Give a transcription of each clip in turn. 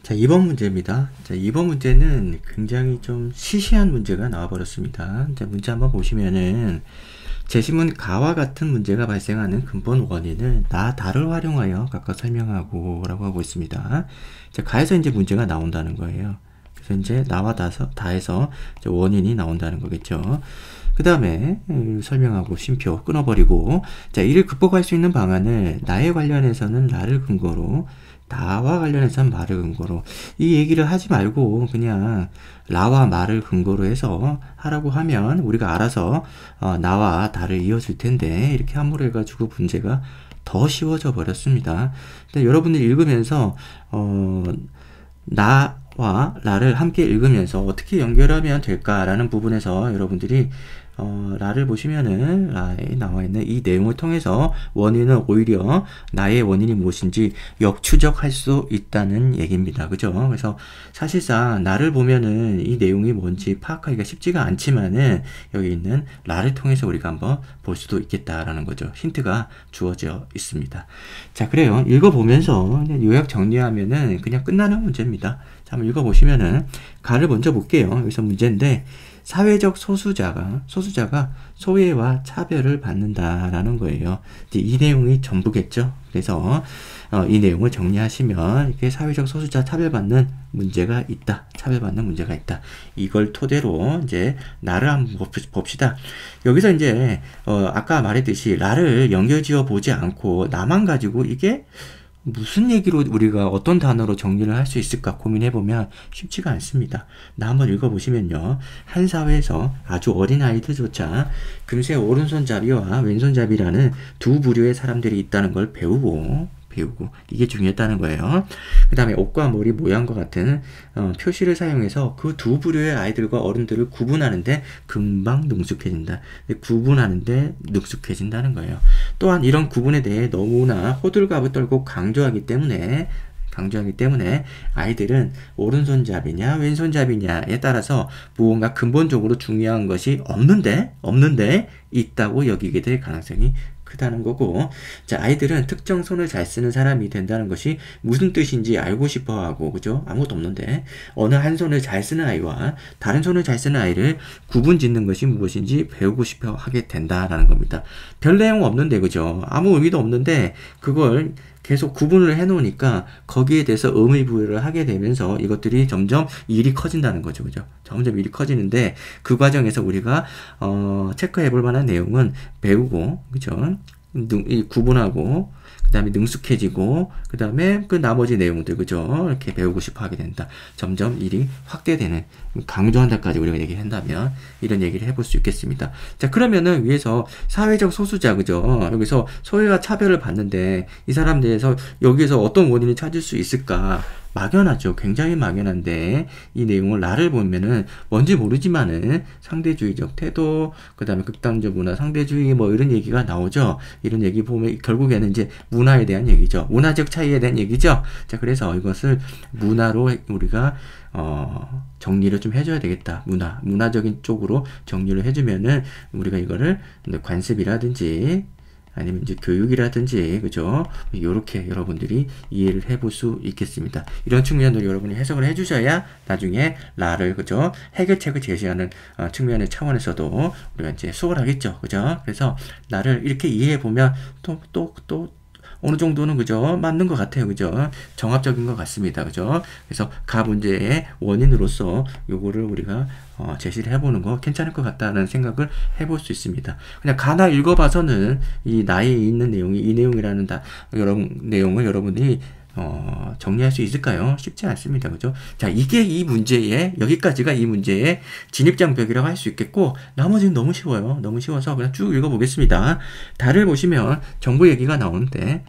자, 2번 문제입니다. 자, 2번 문제는 굉장히 좀 시시한 문제가 나와버렸습니다. 자, 문제 한번 보시면은, 제시문 가와 같은 문제가 발생하는 근본 원인을 나, 다를 활용하여 각각 설명하고 라고 하고 있습니다. 자, 가에서 이제 문제가 나온다는 거예요. 그래서 이제 나와 다에서 이제 원인이 나온다는 거겠죠. 그 다음에 설명하고 쉼표 끊어버리고, 자, 이를 극복할 수 있는 방안을 나에 관련해서는 나를 근거로, 나와 관련해서는 말을 근거로, 이 얘기를 하지 말고 그냥 나와 말을 근거로 해서 하라고 하면 우리가 알아서 나와 다를 이어줄 텐데, 이렇게 함으로 해가지고 문제가 더 쉬워져 버렸습니다. 근데 여러분들이 읽으면서 나와 나를 함께 읽으면서 어떻게 연결하면 될까라는 부분에서 여러분들이 라를 보시면은 라에 나와 있는 이 내용을 통해서 원인은 오히려 나의 원인이 무엇인지 역추적할 수 있다는 얘기입니다. 그죠? 그래서 사실상 나를 보면은 이 내용이 뭔지 파악하기가 쉽지가 않지만은 여기 있는 라를 통해서 우리가 한번 볼 수도 있겠다라는 거죠. 힌트가 주어져 있습니다. 자, 그래요. 읽어보면서 요약 정리하면은 그냥 끝나는 문제입니다. 자, 한번 읽어보시면은 가를 먼저 볼게요. 여기서 문제인데, 사회적 소수자가 소외와 차별을 받는다라는 거예요. 이제 이 내용이 전부겠죠. 그래서 이 내용을 정리하시면 이렇게 사회적 소수자 차별받는 문제가 있다. 차별받는 문제가 있다. 이걸 토대로 이제 나를 한번 봅시다. 여기서 이제 아까 말했듯이 나를 연결지어 보지 않고 나만 가지고 이게 무슨 얘기로 우리가 어떤 단어로 정리를 할 수 있을까 고민해보면 쉽지가 않습니다. 나 한번 읽어보시면요. 한 사회에서 아주 어린 아이들조차 금세 오른손잡이와 왼손잡이라는 두 부류의 사람들이 있다는 걸 배우고 이게 중요했다는 거예요. 그 다음에 옷과 머리 모양과 같은 표시를 사용해서 그 두 부류의 아이들과 어른들을 구분하는데 금방 능숙해진다. 구분하는데 능숙해진다는 거예요. 또한 이런 구분에 대해 너무나 호들갑을 떨고 강조하기 때문에 아이들은 오른손잡이냐 왼손잡이냐에 따라서 무언가 근본적으로 중요한 것이 없는데 있다고 여기게 될 가능성이 크다는 거고, 자, 아이들은 특정 손을 잘 쓰는 사람이 된다는 것이 무슨 뜻인지 알고 싶어 하고, 그죠? 아무것도 없는데, 어느 한 손을 잘 쓰는 아이와 다른 손을 잘 쓰는 아이를 구분 짓는 것이 무엇인지 배우고 싶어 하게 된다라는 겁니다. 별 내용 없는데, 그죠? 아무 의미도 없는데, 그걸 계속 구분을 해 놓으니까 거기에 대해서 의미 부여를 하게 되면서 이것들이 점점 일이 커진다는 거죠. 그죠? 점점 일이 커지는데 그 과정에서 우리가 체크해 볼 만한 내용은 배우고, 그죠? 구분하고, 그 다음에 능숙해지고, 그 다음에 그 나머지 내용들, 그죠? 이렇게 배우고 싶어 하게 된다. 점점 일이 확대되는, 강조한다까지 우리가 얘기를 한다면, 이런 얘기를 해볼 수 있겠습니다. 자, 그러면은 위에서 사회적 소수자, 그죠? 여기서 소외와 차별을 받는데, 이 사람들에서 여기에서 어떤 원인을 찾을 수 있을까? 막연하죠. 굉장히 막연한데 이 내용을 나를 보면은 뭔지 모르지만은 상대주의적 태도, 그 다음에 극단적 문화, 상대주의 뭐 이런 얘기가 나오죠. 이런 얘기 보면 결국에는 이제 문화에 대한 얘기죠. 문화적 차이에 대한 얘기죠. 자, 그래서 이것을 문화로 우리가 정리를 좀 해줘야 되겠다. 문화적인 쪽으로 정리를 해주면은 우리가 이거를 관습이라든지 아니면 이제 교육이라든지, 그죠? 요렇게 여러분들이 이해를 해볼 수 있겠습니다. 이런 측면으로 여러분이 해석을 해주셔야 나중에 라를, 그죠? 해결책을 제시하는 측면의 차원에서도 우리가 이제 수월하겠죠. 그죠? 그래서 나를 이렇게 이해해보면 또 어느 정도는, 그죠? 맞는 것 같아요. 그죠? 정합적인 것 같습니다. 그죠? 그래서 가 문제의 원인으로서 요거를 우리가 제시를 해보는 거 괜찮을 것 같다는 생각을 해볼 수 있습니다. 그냥 가나 읽어봐서는 이 나에 있는 내용이 이 내용이라는 이런 내용을 여러분들이 정리할 수 있을까요? 쉽지 않습니다. 그죠? 자, 이게 이 문제의, 여기까지가 이 문제의 진입장벽이라고 할 수 있겠고, 나머지는 너무 쉬워요. 너무 쉬워서 그냥 쭉 읽어보겠습니다. 달을 보시면 정보 얘기가 나오는데,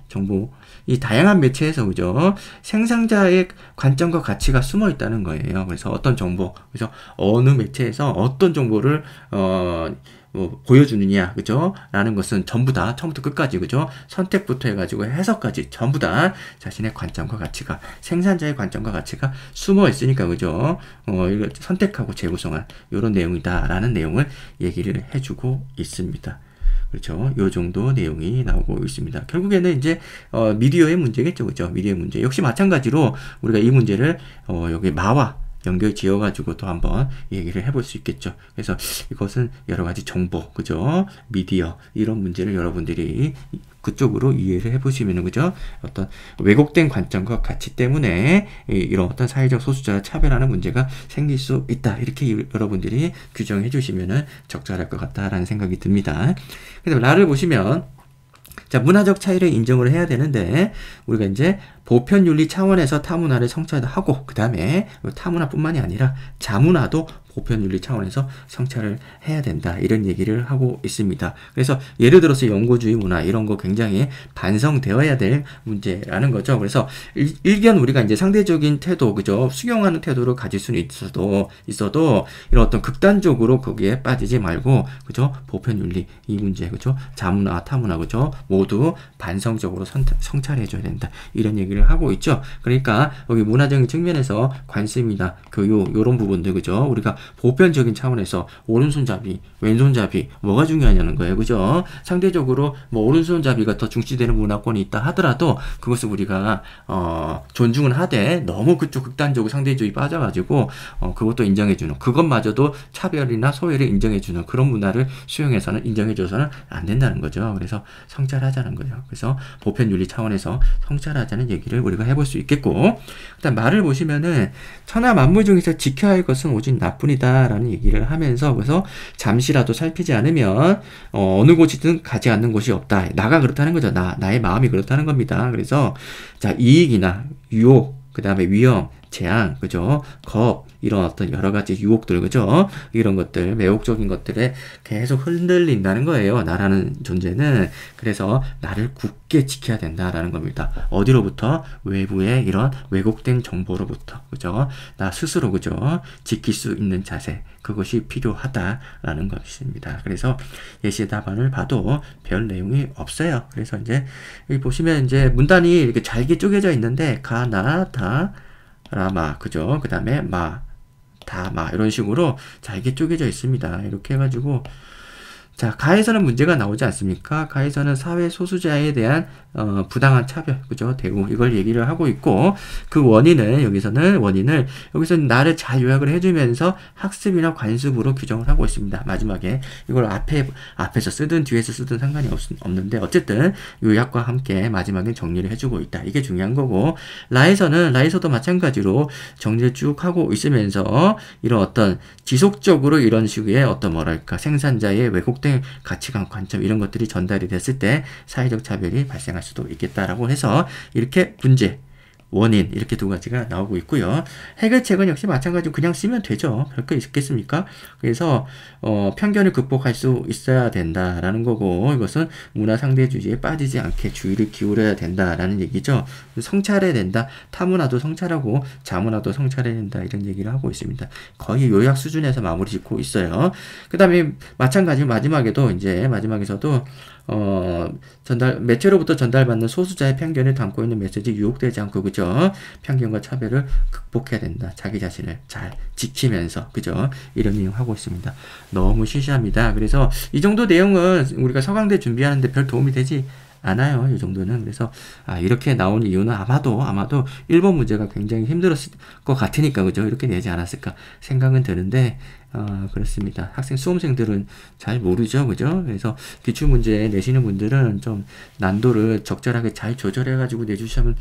이 다양한 매체에서, 그죠? 생산자의 관점과 가치가 숨어 있다는 거예요. 그래서 어떤 정보, 그래서 어느 매체에서 어떤 정보를, 보여주느냐, 그죠? 라는 것은 전부 다 처음부터 끝까지, 그죠? 선택부터 해가지고 해석까지 전부 다 자신의 관점과 가치가, 생산자의 관점과 가치가 숨어 있으니까, 그죠? 이걸 선택하고 재구성한 이런 내용이다라는 내용을 얘기를 해주고 있습니다. 그렇죠. 요 정도 내용이 나오고 있습니다. 결국에는 이제 미디어의 문제겠죠. 그죠? 미디어의 문제. 역시 마찬가지로 우리가 이 문제를 여기 마와 연결 지어가지고 또 한번 얘기를 해볼 수 있겠죠. 그래서 이것은 여러 가지 정보, 그죠? 미디어, 이런 문제를 여러분들이 그쪽으로 이해를 해보시면은, 그죠? 어떤 왜곡된 관점과 가치 때문에 이런 어떤 사회적 소수자를 차별하는 문제가 생길 수 있다. 이렇게 여러분들이 규정해 주시면은 적절할 것 같다라는 생각이 듭니다. 그래서 라를 보시면, 자, 문화적 차이를 인정을 해야 되는데, 우리가 이제 보편윤리 차원에서 타문화를 성찰하고, 그 다음에 타문화뿐만이 아니라 자문화도 보편윤리 차원에서 성찰을 해야 된다. 이런 얘기를 하고 있습니다. 그래서 예를 들어서 영고주의 문화 이런 거 굉장히 반성되어야 될 문제라는 거죠. 그래서 일견 우리가 이제 상대적인 태도, 그죠? 수용하는 태도를 가질 수는 있어도 이런 어떤 극단적으로 거기에 빠지지 말고, 그죠? 보편윤리 이 문제, 그죠? 자문화, 타문화, 그죠? 모두 반성적으로 성찰해줘야 된다. 이런 얘기를 하고 있죠. 그러니까 여기 문화적인 측면에서 관심이나 요런 부분들, 그죠? 우리가 보편적인 차원에서 오른손잡이, 왼손잡이 뭐가 중요하냐는 거예요. 그죠? 상대적으로 뭐 오른손잡이가 더 중시되는 문화권이 있다 하더라도 그것을 우리가 존중은 하되 너무 그쪽 극단적으로 상대주의 빠져가지고 그것도 인정해주는, 그것마저도 차별이나 소외를 인정해주는 그런 문화를 수용해서는 인정해줘서는 안 된다는 거죠. 그래서 성찰하자는 거죠. 그래서 보편윤리 차원에서 성찰하자는 얘기를 우리가 해볼 수 있겠고, 일단 말을 보시면은 천하 만물 중에서 지켜야 할 것은 오직 나뿐이다 라는 얘기를 하면서, 그래서 잠시라도 살피지 않으면 어느 곳이든 가지 않는 곳이 없다. 나가 그렇다는 거죠. 나의 마음이 그렇다는 겁니다. 그래서 자, 이익이나 유혹, 그 다음에 위험, 재앙, 그죠? 겁, 이런 어떤 여러 가지 유혹들, 그죠? 이런 것들, 매혹적인 것들에 계속 흔들린다는 거예요. 나라는 존재는. 그래서 나를 굳게 지켜야 된다라는 겁니다. 어디로부터? 외부의 이런 왜곡된 정보로부터, 그죠? 나 스스로, 그죠? 지킬 수 있는 자세, 그것이 필요하다라는 것입니다. 그래서 예시 답안을 봐도 별 내용이 없어요. 그래서 이제 여기 보시면 이제 문단이 이렇게 잘게 쪼개져 있는데 가, 나, 다, 라마, 그죠? 그 다음에 마, 다, 마, 이런 식으로 잘게 쪼개져 있습니다. 이렇게 해가지고, 자, 가에서는 문제가 나오지 않습니까? 가에서는 사회 소수자에 대한 부당한 차별, 그죠? 대우, 이걸 얘기를 하고 있고, 그 원인을 여기서 나를 잘 요약을 해주면서 학습이나 관습으로 규정을 하고 있습니다. 마지막에 이걸 앞에서 쓰든 뒤에서 쓰든 상관이 없는데 어쨌든 요약과 함께 마지막에 정리를 해주고 있다. 이게 중요한 거고, 라에서도 마찬가지로 정리를 쭉 하고 있으면서 이런 어떤 지속적으로 이런 식의 어떤 뭐랄까 생산자의 왜곡된 가치관, 관점 이런 것들이 전달이 됐을 때 사회적 차별이 발생할 수도 있겠다라고 해서 이렇게 문제, 원인 이렇게 두 가지가 나오고 있고요. 해결책은 역시 마찬가지로 그냥 쓰면 되죠. 별거 있겠습니까? 그래서 편견을 극복할 수 있어야 된다라는 거고, 이것은 문화 상대주의에 빠지지 않게 주의를 기울여야 된다라는 얘기죠. 성찰해야 된다. 타문화도 성찰하고 자문화도 성찰해야 된다. 이런 얘기를 하고 있습니다. 거의 요약 수준에서 마무리 짓고 있어요. 그 다음에 마찬가지로 마지막에서도 매체로부터 전달받는 소수자의 편견을 담고 있는 메시지 유혹되지 않고, 그죠? 편견과 차별을 극복해야 된다. 자기 자신을 잘 지키면서, 그죠? 이런 내용 하고 있습니다. 너무 시시합니다. 그래서 이 정도 내용은 우리가 서강대 준비하는데 별 도움이 되지 않아요. 이 정도는. 그래서 이렇게 나온 이유는 아마도 1번 문제가 굉장히 힘들었을 것 같으니까, 그죠? 이렇게 내지 않았을까 생각은 드는데 그렇습니다. 수험생들은 잘 모르죠. 그죠? 그래서 기출문제 내시는 분들은 좀 난도를 적절하게 잘 조절해가지고 내주시면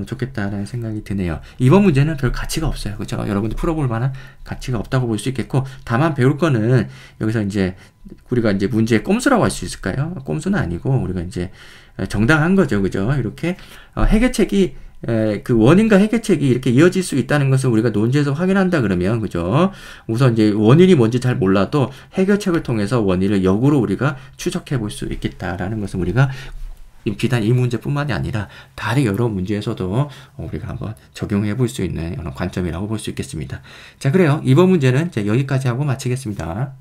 좋겠다라는 생각이 드네요. 이번 문제는 별 가치가 없어요. 그죠? 여러분들 풀어볼 만한 가치가 없다고 볼 수 있겠고, 다만 배울 거는 여기서 이제 우리가 이제 문제의 꼼수라고 할 수 있을까요? 꼼수는 아니고 우리가 이제 정당한 거죠. 그죠? 이렇게 해결책이 그 원인과 해결책이 이렇게 이어질 수 있다는 것을 우리가 논지에서 확인한다 그러면, 그죠? 우선 이제 원인이 뭔지 잘 몰라도 해결책을 통해서 원인을 역으로 우리가 추적해 볼 수 있겠다라는 것을 우리가 비단 이 문제뿐만이 아니라 다른 여러 문제에서도 우리가 한번 적용해 볼 수 있는 관점이라고 볼 수 있겠습니다. 자, 그래요. 이번 문제는 여기까지 하고 마치겠습니다.